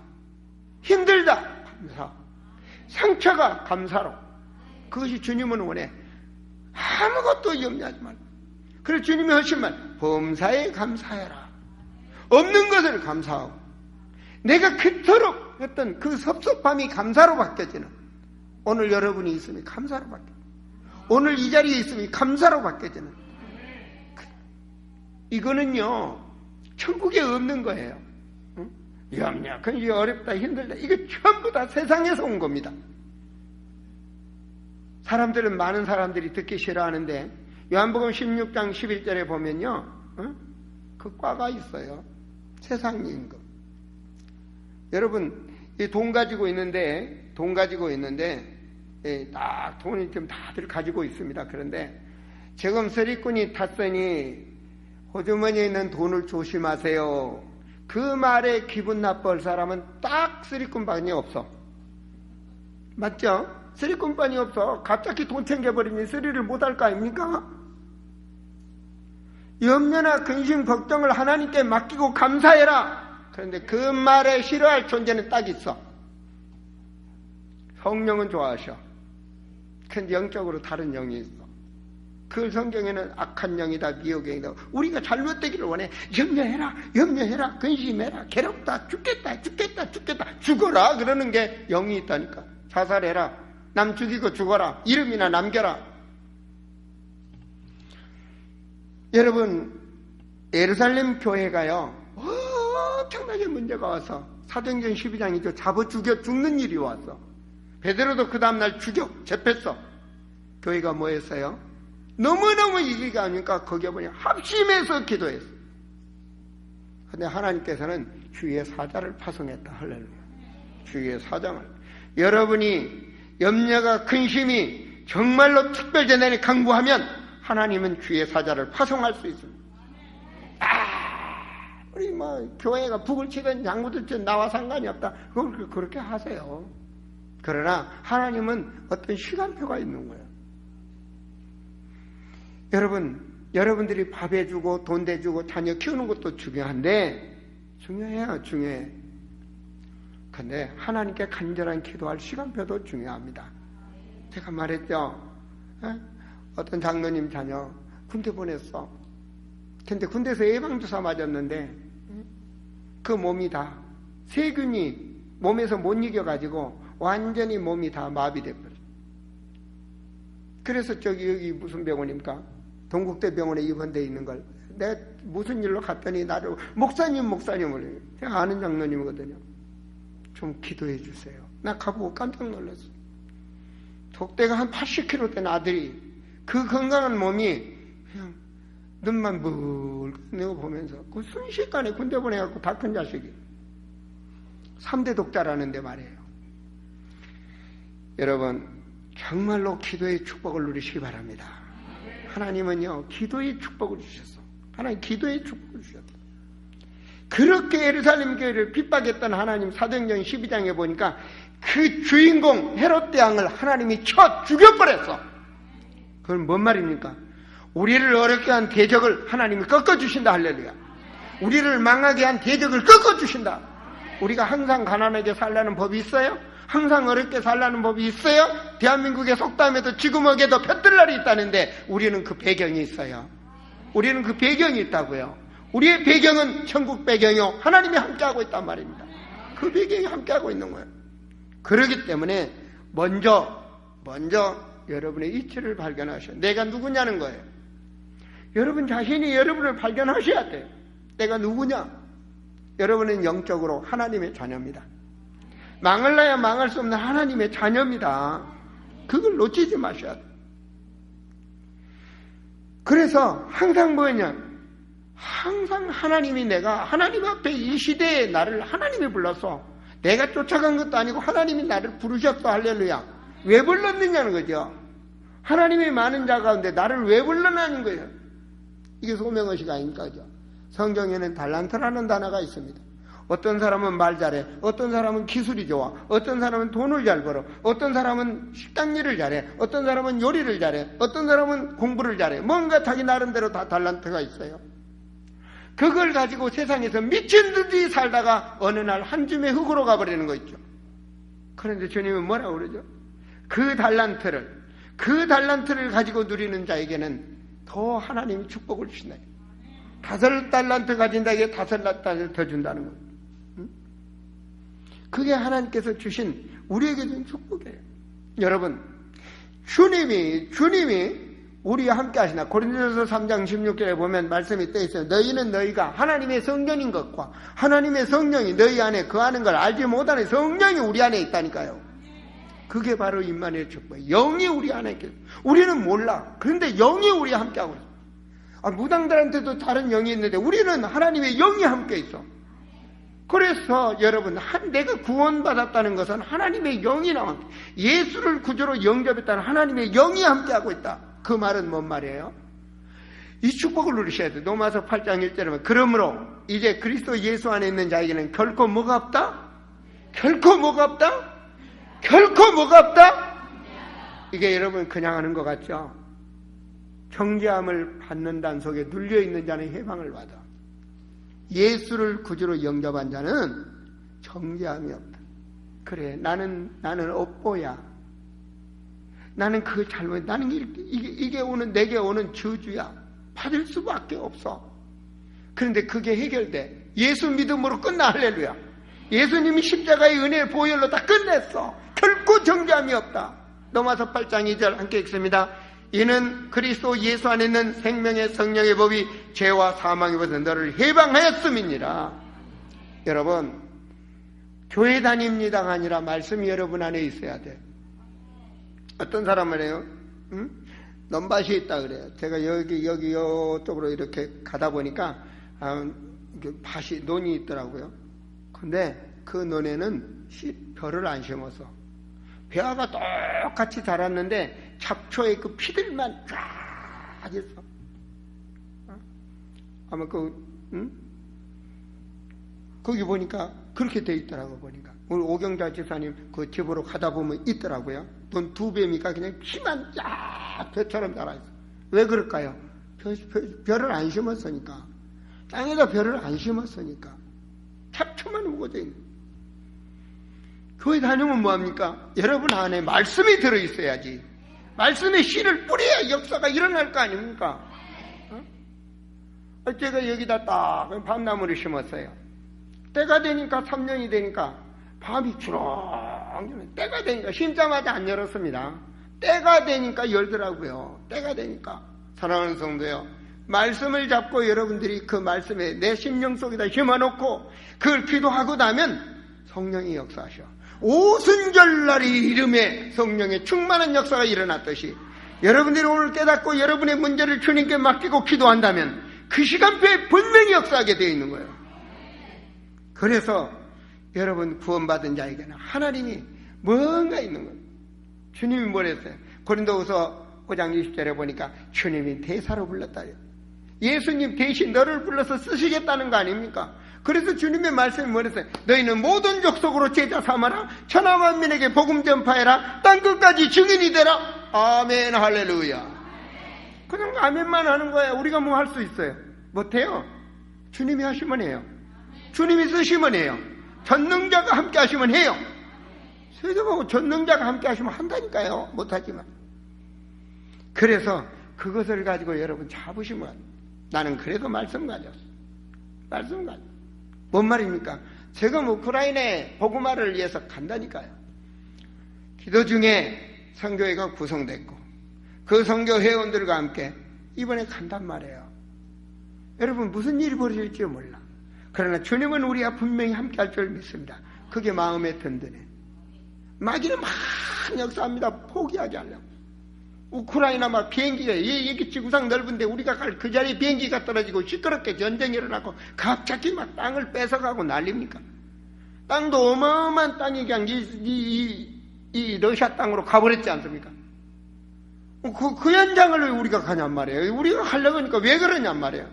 힘들다, 감사. 상처가 감사로. 그것이 주님은 원해. 아무것도 염려하지 말고. 그래서 주님이 하신 말, 범사에 감사해라. 없는 것을 감사하고, 내가 그토록 했던 그 섭섭함이 감사로 바뀌어지는, 오늘 여러분이 있으면 감사로 바뀌어지는, 오늘 이 자리에 있으면 감사로 바뀌어지는, 이거는요 천국에 없는 거예요. 염려, 근심, 어렵다, 힘들다, 이거 전부 다 세상에서 온 겁니다. 사람들은, 많은 사람들이 듣기 싫어하는데 요한복음 16장 11절에 보면요, 그 과가 있어요. 세상 임금. 여러분, 돈 가지고 있는데 딱 돈이 지금 다들 가지고 있습니다. 그런데 지금 쓰리꾼이 탔으니 호주머니에 있는 돈을 조심하세요. 그 말에 기분 나쁠 사람은 딱 쓰리꾼밖에 없어. 맞죠? 쓰리꾼뿐이 없어. 갑자기 돈 챙겨버리니 쓰리를 못할 거 아닙니까? 염려나 근심, 걱정을 하나님께 맡기고 감사해라. 그런데 그 말에 싫어할 존재는 딱 있어. 성령은 좋아하셔. 근데 영적으로 다른 영이 있어. 그 성경에는 악한 영이다, 미혹의 영이다. 우리가 잘못되기를 원해. 염려해라, 근심해라, 괴롭다, 죽겠다, 죽어라. 그러는 게 영이 있다니까. 자살해라, 남 죽이고 죽어라, 이름이나 남겨라. 여러분, 예루살렘 교회가요 엄청나게 문제가 와서 사도행전 12장이죠. 잡아 죽여 죽는 일이 왔어. 베드로도 그 다음날 잡혔어. 교회가 뭐 했어요? 너무너무 이기가 아니니까 거기에 보니 합심해서 기도했어. 근데 하나님께서는 주의 사자를 파송했다. 할렐루야. 주의 사장을. 여러분이 염려가, 근심이 정말로 특별재난에 강구하면 하나님은 주의 사자를 파송할 수 있습니다. 우리 교회가 북을 치든 장구를 치든 나와 상관이 없다. 그걸 그렇게 하세요. 그러나 하나님은 어떤 시간표가 있는 거예요. 여러분들이 밥 해주고 돈 대주고 자녀 키우는 것도 중요한데, 중요해요. 중요해. 근데 하나님께 간절한 기도할 시간표도 중요합니다. 제가 말했죠. 어떤 장로님 자녀 군대 보냈어. 근데 군대에서 예방주사 맞았는데 그 몸이 다 세균이 몸에서 못 이겨가지고 완전히 몸이 다 마비돼버려. 그래서 여기 무슨 병원입니까? 동국대 병원에 입원되어 있는 걸 내가 무슨 일로 갔더니 나를 목사님을 제가 아는 장로님이거든요. 좀 기도해 주세요. 나 가보고 깜짝 놀랐어. 독대가 한 80kg 된 아들이 그 건강한 몸이 그냥 눈만 물고 보면서 그 순식간에 군대 보내갖고 다 큰 자식이 3대 독자라는데 말이에요. 여러분 정말로 기도의 축복을 누리시기 바랍니다. 하나님은요 기도의 축복을 주셨어. 하나님 기도의 축복을 주셨다. 그렇게 예루살렘 교회를 핍박했던 하나님 사도행전 12장에 보니까 그 주인공 헤롯 대왕을 하나님이 쳐 죽여버렸어. 그건 뭔 말입니까? 우리를 어렵게 한 대적을 하나님이 꺾어주신다. 할렐루야. 우리를 망하게 한 대적을 꺾어주신다. 우리가 항상 가난하게 살라는 법이 있어요? 항상 어렵게 살라는 법이 있어요? 대한민국의 속담에도 지구먹에도 볕들 날이 있다는데 우리는 그 배경이 있어요. 우리는 그 배경이 있다고요. 우리의 배경은 천국 배경이요 하나님이 함께하고 있단 말입니다. 그 배경이 함께하고 있는 거예요. 그렇기 때문에 먼저 여러분의 이치를 발견하셔야 내가 누구냐는 거예요. 여러분 자신이 여러분을 발견하셔야 돼요. 내가 누구냐? 여러분은 영적으로 하나님의 자녀입니다. 망할라야 망할 수 없는 하나님의 자녀입니다. 그걸 놓치지 마셔야 돼요. 그래서 항상 뭐냐? 항상 하나님 앞에 이 시대에 나를 하나님이 불렀어. 내가 쫓아간 것도 아니고 하나님이 나를 부르셨어. 할렐루야. 왜 불렀느냐는 거죠. 하나님이 많은 자 가운데 나를 왜 불러나는 거예요. 이게 소명의식 아닙니까? 그죠? 성경에는 달란트라는 단어가 있습니다. 어떤 사람은 말 잘해, 어떤 사람은 기술이 좋아, 어떤 사람은 돈을 잘 벌어, 어떤 사람은 식당 일을 잘해, 어떤 사람은 요리를 잘해, 어떤 사람은 공부를 잘해. 뭔가 자기 나름대로 다 달란트가 있어요. 그걸 가지고 세상에서 미친 듯이 살다가 어느 날 한 줌의 흙으로 가버리는 거 있죠. 그런데 주님은 뭐라고 그러죠? 그 달란트를 가지고 누리는 자에게는 더 하나님이 축복을 주신다. 5달란트 가진다, 이게 5달란트 더 준다는 거예요. 그게 하나님께서 주신 우리에게 준 축복이에요. 여러분, 주님이 우리와 함께 하시나. 고린도전서 3장 16절에 보면 말씀이 떠 있어요. 너희는 너희가 하나님의 성전인 것과 하나님의 성령이 너희 안에 거하는 걸 알지 못하는 성령이 우리 안에 있다니까요. 그게 바로 임마누엘 축복이에요. 영이 우리 안에 있어요. 우리는 몰라. 그런데 영이 우리와 함께 하고 있어요. 무당들한테도 다른 영이 있는데 우리는 하나님의 영이 함께 있어. 그래서 여러분, 내가 구원받았다는 것은 하나님의 영이 나온, 예수를 구주로 영접했다는 하나님의 영이 함께하고 있다. 그 말은 뭔 말이에요? 이 축복을 누리셔야 돼요. 로마서 8장 1절에 보면 그러므로 이제 그리스도 예수 안에 있는 자에게는 결코 뭐가 없다? 결코 뭐가 없다? 결코 뭐가 없다? 이게 여러분 그냥 하는 것 같죠? 정죄함을 받는 속에 눌려있는 자는 해방을 받아. 예수를 구주로 영접한 자는 정죄함이 없다. 그래, 나는 업보야. 나는 그 잘못, 나는 이게 내게 오는 저주야. 받을 수밖에 없어. 그런데 그게 해결돼. 예수 믿음으로 끝나. 할렐루야. 예수님이 십자가의 은혜의 보혈로 다 끝냈어. 결코 정죄함이 없다. 로마서 8장 2절 함께 읽습니다. 이는 그리스도 예수 안에 있는 생명의 성령의 법이 죄와 사망의 법에서 너를 해방하였음이니라. 여러분, 교회 다닙니다가 아니라 말씀이 여러분 안에 있어야 돼. 어떤 사람을 해요? 논밭이 있다 그래요. 제가 여기 이쪽으로 이렇게 가다 보니까 논이 있더라고요. 근데 그 논에는 벼를 안 심어서 벼가 똑같이 자랐는데 잡초에 그 피들만 쫙 있어. 아마 거기 보니까 그렇게 돼 있더라고. 보니까 오늘 오경자 집사님 그 집으로 가다 보면 있더라고요. 돈 2배니까 그냥 피만 쫙 벼처럼 자라있어. 왜 그럴까요? 벼를 안 심었으니까. 땅에다 벼를 안 심었으니까. 잡초만 우거져 있는. 교회 다니면 뭐합니까? 여러분 안에 말씀이 들어있어야지. 말씀의 씨를 뿌려야 역사가 일어날 거 아닙니까? 제가 여기다 딱 밤나무를 심었어요. 때가 되니까 3년이 되니까 밤이 주렁주렁 때가 되니까 심자마자 안 열었습니다. 때가 되니까 열더라고요. 때가 되니까. 사랑하는 성도요, 말씀을 잡고 여러분들이 그 말씀에 내 심령 속에다 심어놓고 그걸 기도하고 나면 성령이 역사하셔. 오순절날이 이름에 성령의 충만한 역사가 일어났듯이 여러분들이 오늘 깨닫고 여러분의 문제를 주님께 맡기고 기도한다면 그 시간표에 분명히 역사하게 되어 있는 거예요. 그래서 여러분 구원받은 자에게는 하나님이 뭔가 있는 거예요. 주님이 뭘 했어요? 고린도후서 5장 20절에 보니까 주님이 대사로 불렀다요. 예수님 대신 너를 불러서 쓰시겠다는 거 아닙니까? 그래서 주님의 말씀이 뭐랬어요? 너희는 모든 족속으로 제자 삼아라. 천하 만민에게 복음 전파해라. 땅끝까지 증인이 되라. 아멘 할렐루야. 그냥 아멘만 하는 거야. 우리가 뭐 할 수 있어요? 못해요. 주님이 하시면 해요. 주님이 쓰시면 해요. 전능자가 함께 하시면 해요. 세상하고 전능자가 함께 하시면 한다니까요. 못하지만. 그래서 그것을 가지고 여러분 잡으시면 나는 그래도 말씀 가졌어. 말씀 가졌어. 뭔 말입니까? 제가 우크라이나에 복음화를 위해서 간다니까요. 기도 중에 선교회가 구성됐고 그 선교 회원들과 함께 이번에 간단 말이에요. 여러분 무슨 일이 벌어질지 몰라. 그러나 주님은 우리와 분명히 함께 할 줄 믿습니다. 그게 마음에 든든해. 마귀는 막 역사합니다. 포기하지 않려고. 우크라이나 막 비행기가 여기 지구상 넓은데 우리가 갈 그 자리에 비행기가 떨어지고 시끄럽게 전쟁이 일어나고 갑자기 막 땅을 뺏어가고 난립니까? 땅도 어마어마한 땅이 그냥 이 러시아 땅으로 가버렸지 않습니까? 그 현장을 우리가 가냔 말이에요. 우리가 가려고 하니까 왜 그러냔 말이에요.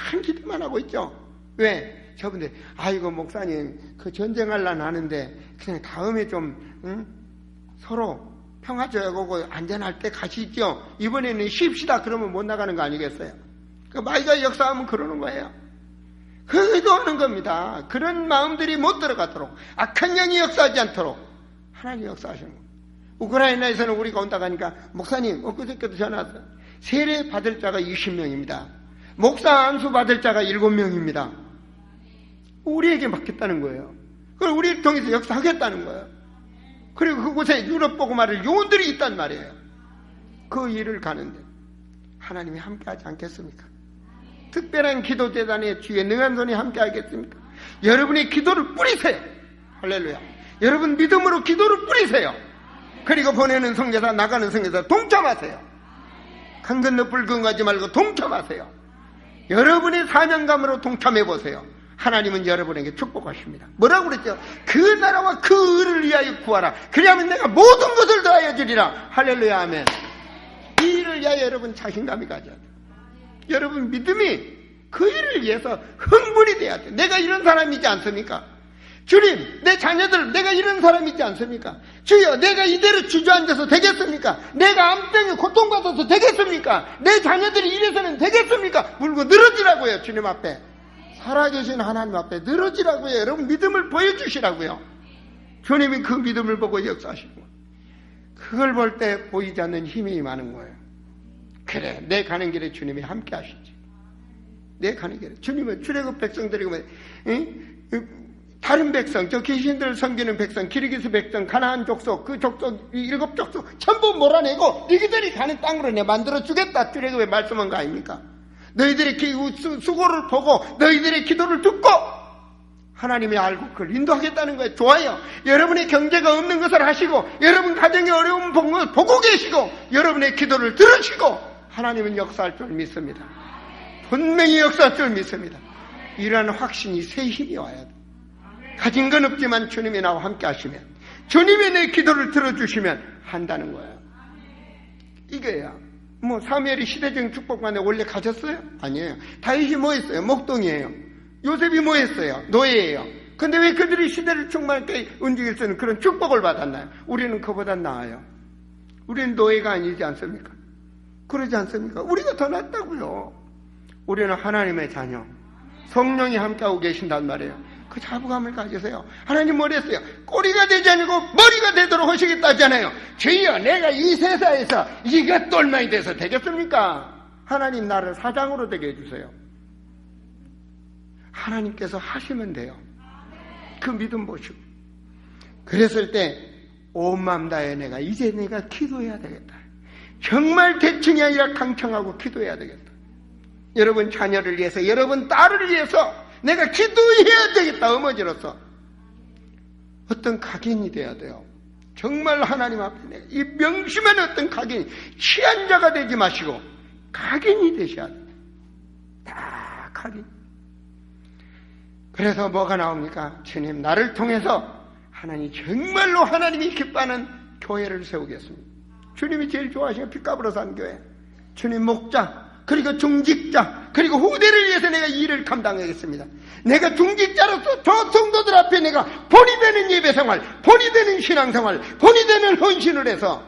참 기도만 하고 있죠. 왜? 저분들 아이고 목사님 그 전쟁할라 하는데 그냥 다음에 좀 서로 평화 조약하고 안전할 때 가시죠. 이번에는 쉽시다 그러면 못 나가는 거 아니겠어요? 그 마귀가 역사하면 그러는 거예요. 그 기도하는 겁니다. 그런 마음들이 못 들어가도록 악한 영이 역사하지 않도록 하나님 역사하시는 겁니다. 우크라이나에서는 우리가 온다고 하니까 목사님 엊그저께도 전화 왔어요. 세례 받을 자가 20명입니다. 목사 안수 받을 자가 7명입니다. 우리에게 맡겼다는 거예요. 그걸 우리를 통해서 역사하겠다는 거예요. 그리고 그곳에 유럽 복음화를 요원들이 있단 말이에요. 그 일을 가는데 하나님이 함께하지 않겠습니까? 특별한 기도재단의 주에 능한 손이 함께하겠습니까? 여러분의 기도를 뿌리세요. 할렐루야. 여러분 믿음으로 기도를 뿌리세요. 그리고 보내는 성교사 나가는 성교사 동참하세요. 강 건너 불 건너가지 말고 동참하세요. 여러분의 사명감으로 동참해보세요. 하나님은 여러분에게 축복하십니다. 뭐라고 그랬죠? 그 나라와 그 의를 위하여 구하라. 그리하면 내가 모든 것을 더하여 주리라. 할렐루야 아멘. 이 일을 위하여 여러분 자신감이 가져야 돼요. 여러분 믿음이 그 일을 위해서 흥분이 돼야 돼요. 내가 이런 사람이지 않습니까? 주님 내 자녀들 내가 이런 사람이지 않습니까? 주여 내가 이대로 주저앉아서 되겠습니까? 내가 암병에 고통받아서 되겠습니까? 내 자녀들이 이래서는 되겠습니까? 물고 늘어지라고요. 주님 앞에 살아계신 하나님 앞에 늘어지라고요. 여러분 믿음을 보여주시라고요. 주님이 그 믿음을 보고 역사하시는 거예요. 그걸 볼 때 보이지 않는 힘이 많은 거예요. 그래 내 가는 길에 주님이 함께 하시지. 내 가는 길에 주님은 출애굽 백성들이 다른 백성 저 귀신들 섬기는 백성 기르기스 백성 가나안 족속 그 족속 7족속 전부 몰아내고 너희들이 가는 땅으로 내 만들어주겠다. 출애굽에 말씀한 거 아닙니까? 너희들의 수고를 보고 너희들의 기도를 듣고 하나님이 알고 그걸 인도하겠다는 거예요. 좋아요. 여러분의 경제가 없는 것을 하시고 여러분 가정의 어려움 보고 계시고 여러분의 기도를 들으시고 하나님은 역사할 줄 믿습니다. 분명히 역사할 줄 믿습니다. 이러한 확신이 새 힘이 와야 돼. 가진 건 없지만 주님이 나와 함께 하시면 주님이 내 기도를 들어주시면 한다는 거예요. 이거야. 뭐 사무엘이 시대적 축복만에 원래 가졌어요? 아니에요. 다윗이 뭐 했어요? 목동이에요. 요셉이 뭐 했어요? 노예예요. 근데 왜 그들이 시대를 충만하게 움직일 수 있는 그런 축복을 받았나요? 우리는 그보다 나아요. 우리는 노예가 아니지 않습니까? 그러지 않습니까? 우리가 더 낫다고요. 우리는 하나님의 자녀 성령이 함께하고 계신단 말이에요. 그 자부감을 가지세요. 하나님 뭐랬어요? 꼬리가 되지 않고 머리가 되도록 하시겠다 하잖아요. 주여, 내가 이 세상에서 이것도 얼마나 돼서 되겠습니까? 하나님 나를 사장으로 되게 해주세요. 하나님께서 하시면 돼요. 그 믿음 보시고. 그랬을 때 온 마음 다해 내가 이제 내가 기도해야 되겠다. 정말 대충이 아니라 강청하고 기도해야 되겠다. 여러분 자녀를 위해서, 여러분 딸을 위해서 내가 기도해야 되겠다. 어머니로서 어떤 각인이 돼야 돼요. 정말 하나님 앞에 내가 이 명심한 어떤 각인, 취한 자가 되지 마시고 각인이 되셔야 돼요. 다 각인. 그래서 뭐가 나옵니까? 주님, 나를 통해서 하나님, 정말로 하나님이 기뻐하는 교회를 세우겠습니다. 주님이 제일 좋아하시는 핏값으로 산 교회, 주님 목자, 그리고 중직자, 그리고 후대를 위해서 내가 이 일을 감당하겠습니다. 내가 중직자로서 저 성도들 앞에 내가 본이 되는 예배생활, 본이 되는 신앙생활, 본이 되는 헌신을 해서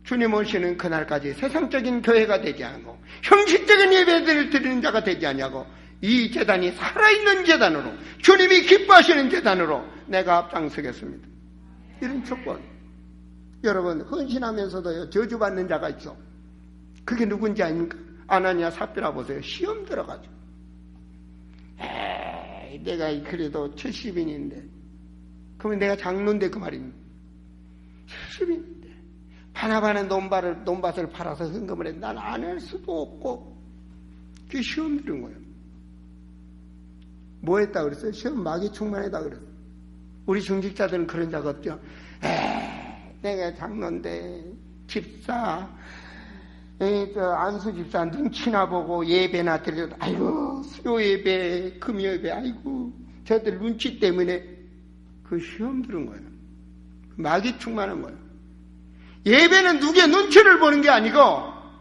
주님 오시는 그날까지 세상적인 교회가 되지 않고 형식적인 예배들을 드리는 자가 되지 않냐고, 이 제단이 살아있는 제단으로, 주님이 기뻐하시는 제단으로 내가 앞장서겠습니다. 이런 축복. 여러분, 헌신하면서도요, 저주받는 자가 있어. 그게 누군지 아닙니까? 아나니아 삽비라 보세요. 시험 들어가지고. 내가 그래도 70인인데. 그러면 내가 장로인데 그 말입니다. 70인인데. 바나바는 논밭을 팔아서 헌금을 해. 난 안 할 수도 없고. 그게 시험 들은 거예요. 뭐 했다 그랬어요? 시험 마귀 충만했다 그랬어요. 우리 중직자들은 그런 적 없죠? 내가 장로인데, 집사, 안수 집사 눈치나 보고 예배나 드려도, 아이고, 수요 예배, 금요 예배, 아이고, 저들 눈치 때문에 그 시험 들은 거예요. 마귀 충만한 거예요. 예배는 누구의 눈치를 보는 게 아니고,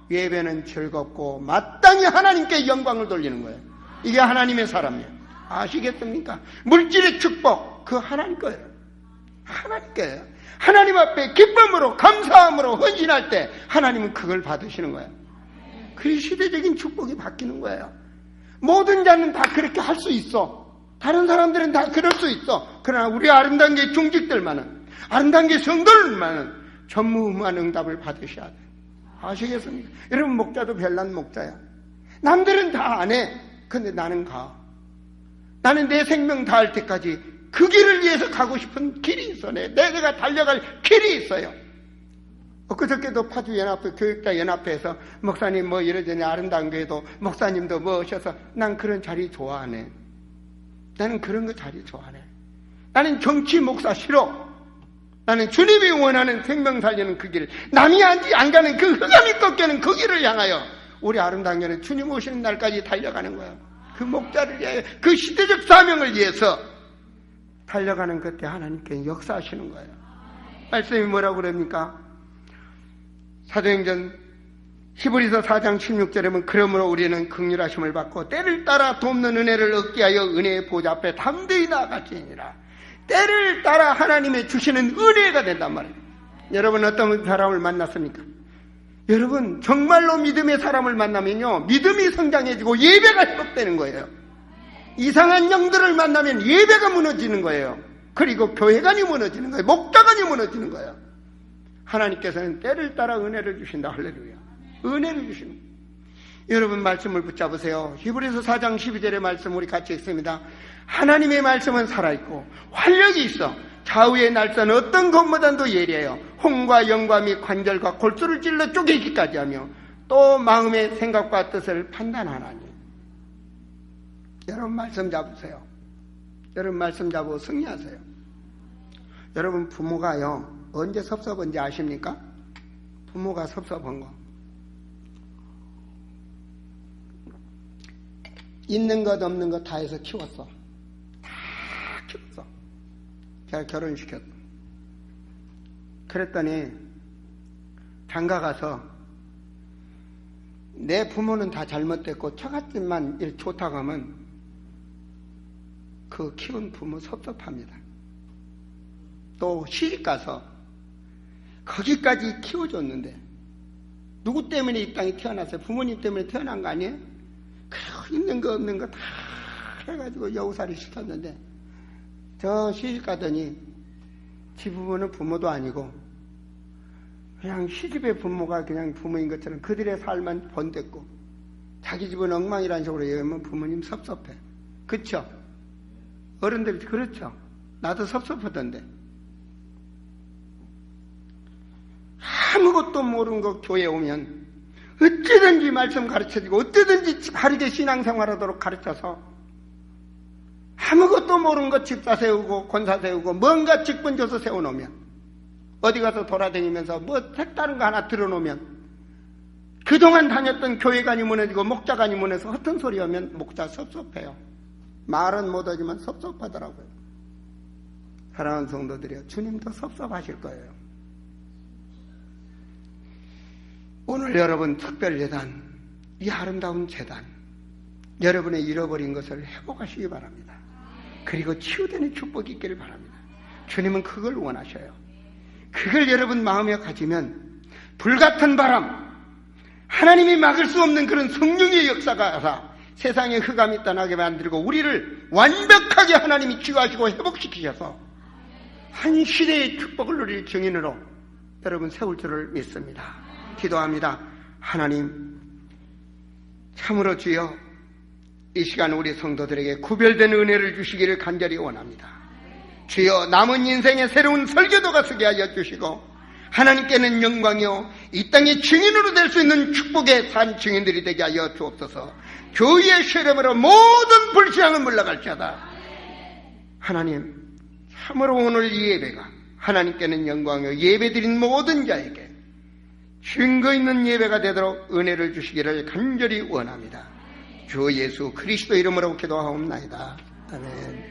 예배는 즐겁고, 마땅히 하나님께 영광을 돌리는 거예요. 이게 하나님의 사람이에요. 아시겠습니까? 물질의 축복, 그 하나님 거예요. 하나님 거예요. 하나님 앞에 기쁨으로, 감사함으로 헌신할 때 하나님은 그걸 받으시는 거예요. 그 시대적인 축복이 바뀌는 거예요. 모든 자는 다 그렇게 할 수 있어. 다른 사람들은 다 그럴 수 있어. 그러나 우리 아름다운 게 중직들만은, 아름다운 게 성도들만은 전무후무한 응답을 받으셔야 돼요. 아시겠습니까? 여러분, 목자도 별난 목자야. 남들은 다 안 해. 근데 나는 가. 나는 내 생명 다할 때까지 그 길을 위해서 가고 싶은 길이 있어. 내가 달려갈 길이 있어요. 엊그저께도 파주연합회, 교육자연합회에서 목사님 뭐 이러저러 아름다운 교회도 목사님도 뭐 오셔서 난 그런 자리 좋아하네. 나는 그런 거 자리 좋아하네. 나는 정치 목사 싫어. 나는 주님이 원하는 생명 살리는 그 길, 남이 안 가는 그 흑암이 꺾이는 그 길을 향하여 우리 아름다운 교회는 주님 오시는 날까지 달려가는 거예요. 그 목자를 위해, 그 시대적 사명을 위해서 달려가는 그때 하나님께 역사하시는 거예요. 말씀이 뭐라고 그럽니까? 사도행전 히브리서 4장 16절에 보면, 그러므로 우리는 긍휼하심을 받고 때를 따라 돕는 은혜를 얻게 하여 은혜의 보좌 앞에 담대히 나아갈지니라. 때를 따라 하나님의 주시는 은혜가 된단 말이에요. 여러분, 어떤 사람을 만났습니까? 여러분, 정말로 믿음의 사람을 만나면요, 믿음이 성장해지고 예배가 회복되는 거예요. 이상한 영들을 만나면 예배가 무너지는 거예요. 그리고 교회관이 무너지는 거예요. 목자관이 무너지는 거예요. 하나님께서는 때를 따라 은혜를 주신다. 할렐루야. 은혜를 주시는 거예요. 여러분, 말씀을 붙잡으세요. 히브리서 4장 12절의 말씀 우리 같이 읽습니다. 하나님의 말씀은 살아있고 활력이 있어 좌우의 날선 어떤 것보다도 예리해요. 홍과 영과 및 관절과 골수를 찔러 쪼개기까지 하며 또 마음의 생각과 뜻을 판단하나니. 여러분, 말씀 잡으세요. 여러분, 말씀 잡고 승리하세요. 여러분, 부모가요, 언제 섭섭한지 아십니까? 부모가 섭섭한 거, 있는 것 없는 것 다 해서 키웠어. 다 키웠어. 제가 결혼시켰어. 그랬더니 장가 가서 내 부모는 다 잘못됐고 처갓집만 좋다고 하면 그 키운 부모 섭섭합니다. 또 시집 가서 거기까지 키워줬는데 누구 때문에 이 땅에 태어났어요? 부모님 때문에 태어난 거 아니에요? 그리고 있는 거 없는 거 다 해가지고 여우살이 시켰는데 저 시집 가더니 지 부모는 부모도 아니고 그냥 시집의 부모가 그냥 부모인 것처럼 그들의 삶만 번댔고 자기 집은 엉망이라는 식으로 얘기하면 부모님 섭섭해. 그쵸? 어른들이 그렇죠. 나도 섭섭하던데. 아무것도 모르는 거 교회에 오면 어찌든지 말씀 가르쳐주고 어찌든지 바르게 신앙생활하도록 가르쳐서 아무것도 모르는 거 집사 세우고 권사 세우고 뭔가 직분 줘서 세워놓으면 어디 가서 돌아다니면서 뭐 색다른 거 하나 들어놓으면 그동안 다녔던 교회관이 무너지고 목자관이 무너져서 허튼 소리 하면 목자 섭섭해요. 말은 못하지만 섭섭하더라고요. 사랑하는 성도들이요, 주님도 섭섭하실 거예요. 오늘 여러분 특별재단, 이 아름다운 재단, 여러분의 잃어버린 것을 회복하시기 바랍니다. 그리고 치유되는 축복이 있기를 바랍니다. 주님은 그걸 원하셔요. 그걸 여러분 마음에 가지면 불같은 바람, 하나님이 막을 수 없는 그런 성령의 역사가 가서 세상에 흑암이 떠나게 만들고 우리를 완벽하게 하나님이 치유하시고 회복시키셔서 한 시대의 축복을 누릴 증인으로 여러분 세울 줄을 믿습니다. 기도합니다. 하나님, 참으로 주여 이 시간 우리 성도들에게 구별된 은혜를 주시기를 간절히 원합니다. 주여 남은 인생의 새로운 설교도가 서게 하여 주시고 하나님께는 영광이요 이 땅의 증인으로 될 수 있는 축복의 산 증인들이 되게 하여 주옵소서. 교회의 세력으로 모든 불신앙은 물러갈지어다. 하나님, 참으로 오늘 이 예배가 하나님께는 영광이요 예배드린 모든 자에게 증거 있는 예배가 되도록 은혜를 주시기를 간절히 원합니다. 주 예수 그리스도 이름으로 기도하옵나이다. 아멘.